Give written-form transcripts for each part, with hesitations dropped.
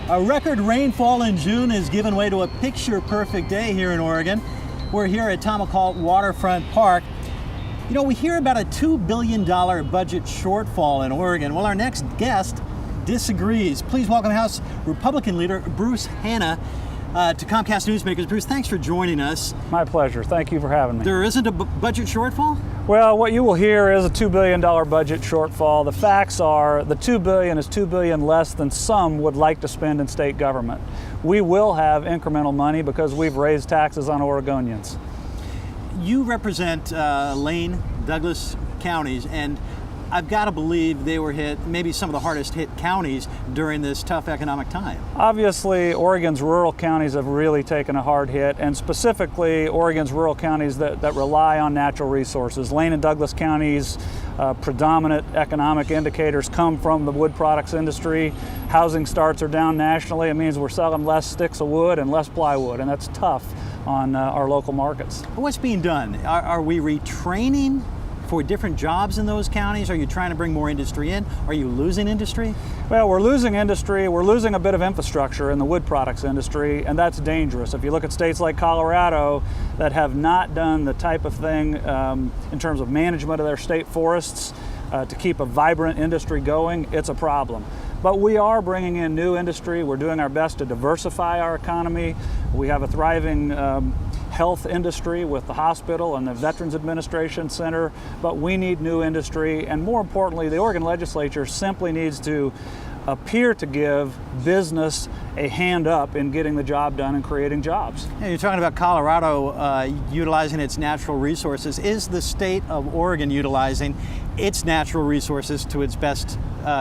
A record rainfall in June has given way to a picture-perfect day here in Oregon. We're here at Tomahawk Waterfront Park. You know, we hear about a $2 billion budget shortfall in Oregon. Well, our next guest disagrees. Please welcome House Republican leader Bruce Hanna to Comcast Newsmakers. Bruce, thanks for joining us. My pleasure. Thank you for having me. There isn't a budget shortfall? Well, what you will hear is a $2 billion budget shortfall. The facts are the $2 billion is $2 billion less than some would like to spend in state government. We will have incremental money because we've raised taxes on Oregonians. You represent Lane, Douglas counties, and I've got to believe they were hit, maybe some of the hardest hit counties during this tough economic time. Obviously, Oregon's rural counties have really taken a hard hit, and specifically Oregon's rural counties that rely on natural resources. Lane and Douglas counties, predominant economic indicators come from the wood products industry. Housing starts are down nationally. It means we're selling less sticks of wood and less plywood, and that's tough on our local markets. What's being done? Are we retraining for different jobs in those counties? Are you trying to bring more industry in? Are you losing industry? Well, we're losing industry. We're losing a bit of infrastructure in the wood products industry, and that's dangerous. If you look at states like Colorado that have not done the type of thing in terms of management of their state forests to keep a vibrant industry going, it's a problem. But we are bringing in new industry. We're doing our best to diversify our economy. We have a thriving health industry with the hospital and the Veterans Administration Center, but we need new industry, and more importantly, the Oregon legislature simply needs to appear to give business a hand up in getting the job done and creating jobs. Yeah, you're talking about Colorado utilizing its natural resources. Is the state of Oregon utilizing its natural resources to its best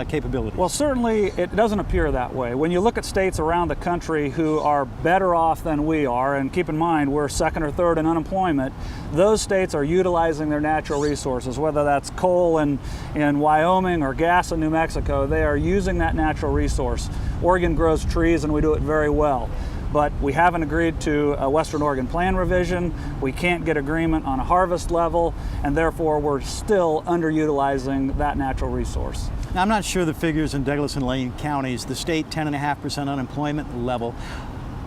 capability? Well, certainly it doesn't appear that way. When you look at states around the country who are better off than we are, and keep in mind we're second or third in unemployment, those states are utilizing their natural resources, whether that's coal in Wyoming or gas in New Mexico. They are using that natural resource. Oregon grows trees and we do it very well. But we haven't agreed to a Western Oregon plan revision. We can't get agreement on a harvest level, and therefore we're still underutilizing that natural resource. Now, I'm not sure the figures in Douglas and Lane counties, the state 10.5% unemployment level.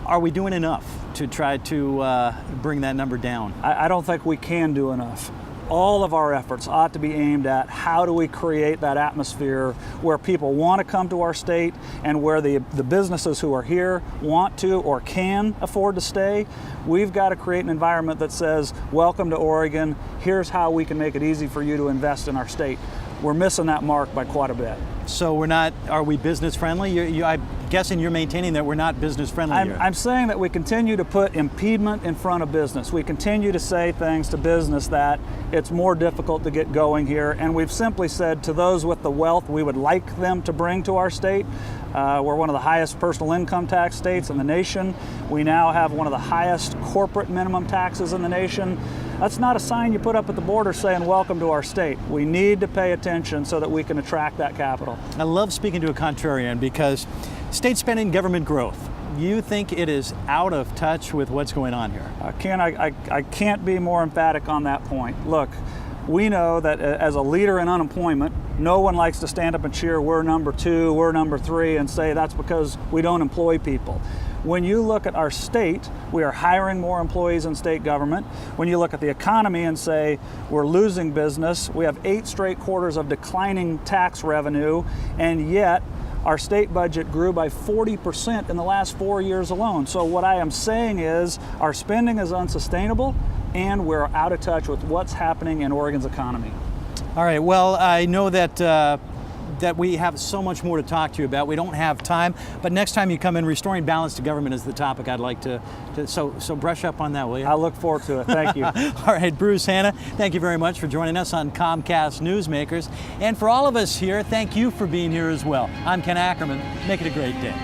Are we doing enough to try to bring that number down? I don't think we can do enough. All of our efforts ought to be aimed at how do we create that atmosphere where people want to come to our state and where the businesses who are here want to or can afford to stay. We've got to create an environment that says, welcome to Oregon, here's how we can make it easy for you to invest in our state. We're missing that mark by quite a bit. So are we business friendly? I'm guessing you're maintaining that we're not business friendly here. I'm saying that we continue to put impediment in front of business. We continue to say things to business that it's more difficult to get going here, and we've simply said to those with the wealth we would like them to bring to our state. We're one of the highest personal income tax states in the nation. We now have one of the highest corporate minimum taxes in the nation. That's not a sign you put up at the border saying welcome to our state. We need to pay attention so that we can attract that capital. I love speaking to a contrarian because state spending, government growth. You think it is out of touch with what's going on here? Ken, I can't be more emphatic on that point. Look, we know that as a leader in unemployment, no one likes to stand up and cheer, we're number 2, we're number 3, and say that's because we don't employ people. When you look at our state, we are hiring more employees in state government. When you look at the economy and say we're losing business, we have 8 straight quarters of declining tax revenue, and yet our state budget grew by 40% in the last 4 years alone. So what I am saying is our spending is unsustainable, and we're out of touch with what's happening in Oregon's economy. All right, well, I know that we have so much more to talk to you about. We don't have time, but next time you come in, restoring balance to government is the topic I'd like so brush up on that, will you? I look forward to it. Thank you. All right, Bruce Hanna, thank you very much for joining us on Comcast Newsmakers. And for all of us here, thank you for being here as well. I'm Ken Ackerman. Make it a great day.